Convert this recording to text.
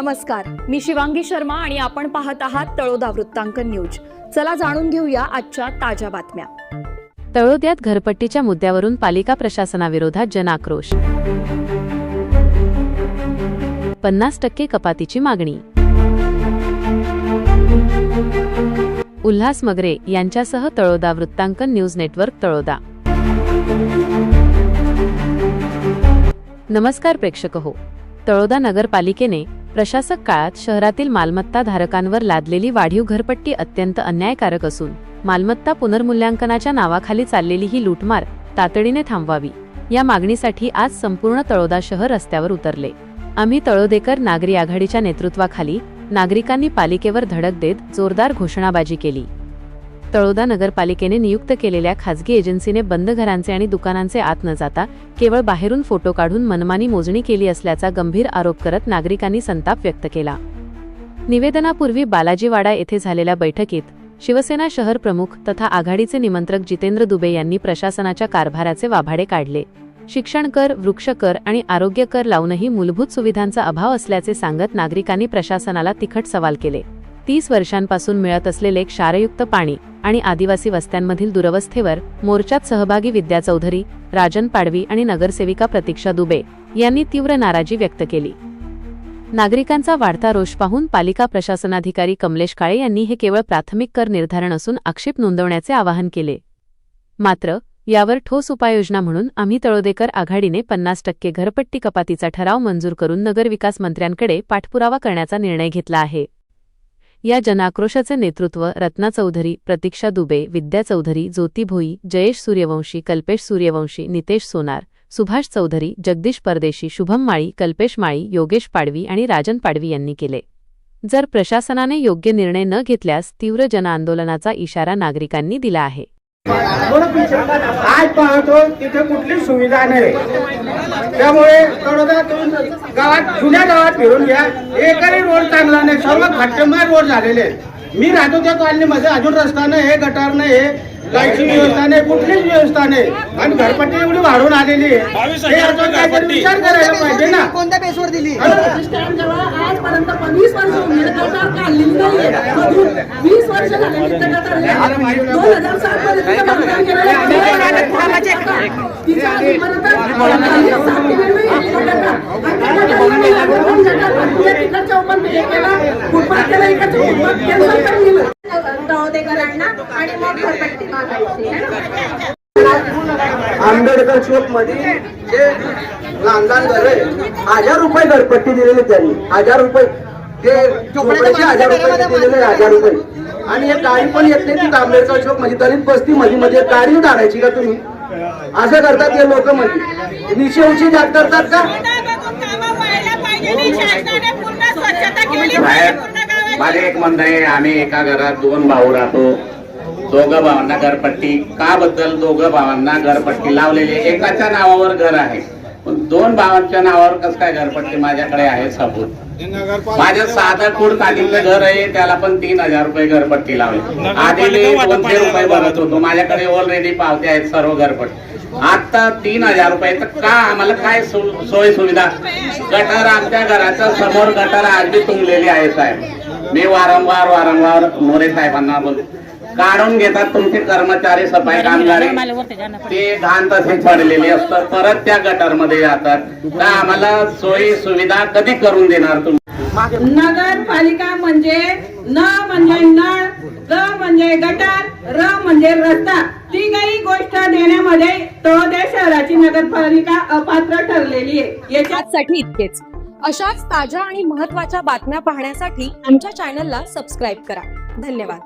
नमस्कार, मी शिवांगी शर्मा आणि आपण पाहत आहात तळोदा वृत्तांकन न्यूज। चला जाणून घेऊया आजच्या ताज्या बातम्या। तळोद्यात घरपट्टीच्या मुद्द्यावरून पालिका प्रशासनाविरोधात जनाक्रोश। 50% कपातीची मागणी। उल्हास मगरे यांच्यासह तळोदा वृत्तांकन न्यूज नेटवर्क तळोदा। नमस्कार प्रेक्षक हो, तळोदा नगरपालिकेने प्रशासक काळात शहरातील मालमत्ता धारकांवर लादलेली वाढीव घरपट्टी अत्यंत अन्यायकारक असून मालमत्ता पुनर्मूल्यांकनाच्या नावाखाली चाललेली ही लूटमार तातडीने थांबवावी या मागणीसाठी आज संपूर्ण तळोदा शहर रस्त्यावर उतरले। आम्ही तळोदेकर नागरी आघाडीच्या नेतृत्वाखाली नागरिकांनी पालिकेवर धडक देत जोरदार घोषणाबाजी केली। तळोदा नगरपालिकेने नियुक्त केलेल्या खासगी एजन्सीने बंद घरांचे आणि दुकानांचे आत न जाता केवळ बाहेरून फोटो काढून मनमानी मोजणी केली असल्याचा गंभीर आरोप करत नागरिकांनी संताप व्यक्त केला। निवेदनापूर्वी बालाजीवाडा येथे झालेल्या बैठकीत शिवसेना शहर प्रमुख तथा आघाडीचे निमंत्रक जितेंद्र दुबे यांनी प्रशासनाच्या कारभाराचे वाभाडे काढले। शिक्षण कर, वृक्ष कर आणि आरोग्य कर लावूनही मूलभूत सुविधांचा अभाव असल्याचे सांगत नागरिकांनी प्रशासनाला तिखट सवाल केले। 30 वर्षांपासून मिळत असलेले क्षारयुक्त पाणी आणि आदिवासी वस्त्यांमधील दुरवस्थेवर मोर्चात सहभागी विद्या चौधरी, राजन पाडवी आणि नगरसेविका प्रतीक्षा दुबे यांनी तीव्र नाराजी व्यक्त केली। नागरिकांचा वाढता रोष पाहून पालिका प्रशासनाधिकारी कमलेश काळे यांनी हे केवळ प्राथमिक कर निर्धारण असून आक्षेप नोंदवण्याचे आवाहन केले। मात्र यावर ठोस उपाययोजना म्हणून आम्ही तळोदेकर आघाडीने 50% घरपट्टी कपातीचा ठराव मंजूर करून नगरविकास मंत्र्यांकडे पाठपुरावा करण्याचा निर्णय घेतला आहे। या जनाक्रोशाचे नेतृत्व रत्ना चौधरी, प्रतीक्षा दुबे, विद्या चौधरी, ज्योती भोई, जयेश सूर्यवंशी, कल्पेश सूर्यवंशी, नितेश सोनार, सुभाष चौधरी, जगदीश परदेशी, शुभम माळी, कल्पेश माळी, योगेश पाडवी आणि राजन पाडवी यांनी केले। जर प्रशासनाने योग्य निर्णय न घेतल्यास तीव्र जनआंदोलनाचा इशारा नागरिकांनी दिला आहे। आज पाहतो तिथे कुठली सुविधा नाही, त्यामुळे तळोद्यातून गावात जुन्या गावात फिरून घ्या, एकही रोड चांगला नाही, सर्व खड्डेमार रोड झालेले। मी राहतो त्या कॉलनीमध्ये अजून रस्ता नाही, हे गटार नाही, हे लाईटची व्यवस्था नाही, कुठलीच व्यवस्था नाही आणि घरपट्टी एवढी वाढून आलेली आहे। हे याचा काहीतरी विचार करायला पाहिजे ना। कोणत्या बेसवर दिली? आजपर्यंत 20 वर्ष काढलेली नाहीये, 20 वर्ष झाले 2007 आंबेडकर चौक मध्ये जे लहान घर आहे 1000 रुपये घरपट्टी दिलेली त्यांनी, 1000 रुपये ते चोपड्याचे 1000 रुपये दिलेले, 1000 रुपये। आणि एक गाडी पण येत नाही ती आंबेडकर चौक मध्ये दलित बस्ती मध्ये गाडी काढायची का तुम्ही? असं करतात हे लोक, मध्ये निशे उंची जात करतात का? माझे एक म्हणणं आहे, आम्ही एका घरात 2 भाऊ राहतो, दोघं भावांना घरपट्टी का बद्दल दोघं भावांना घरपट्टी लावलेली, एकाच्या नावावर घर आहे पण 2 भावांच्या नावावर कसं काय घरपट्टी? माझ्याकडे आहे सबूत। माझ्या साधं कुड काढीचं घर आहे, त्याला पण 3000 रुपये घरपट्टी लावली। आधी मी 200 रुपये भरत होतो, माझ्याकडे ऑलरेडी पावत्या आहेत सर्व घरपट्टी। आता 3000 रुपये तर का? आम्हाला काय सोय सुविधा? गटार आमच्या घराच्या समोर गटार आज बी तुंबलेली आहे साहेब। मी वारंवार मोरे साहेबांना बोलतो, काढून घेतात तुमचे कर्मचारी, सफाई कामगारी, ते घाण तसे पडलेली असतात, परत त्या गटार मध्ये जातात। तर आम्हाला सोयी सुविधा कधी करून देणार तुम्ही? नगरपालिका म्हणजे न म्हणजे नळ, ग म्हणजे गटार, र म्हणजे रस्ता, तिघही गोष्ट देण्यामध्ये तळोदा शहराची नगरपालिका अपात्र ठरलेली आहे। याच्यासाठी इतकेच। अशाच ताज्या आणि महत्त्वाच्या बातम्या पाहण्यासाठी आमच्या चॅनलला सबस्क्राईब करा। धन्यवाद।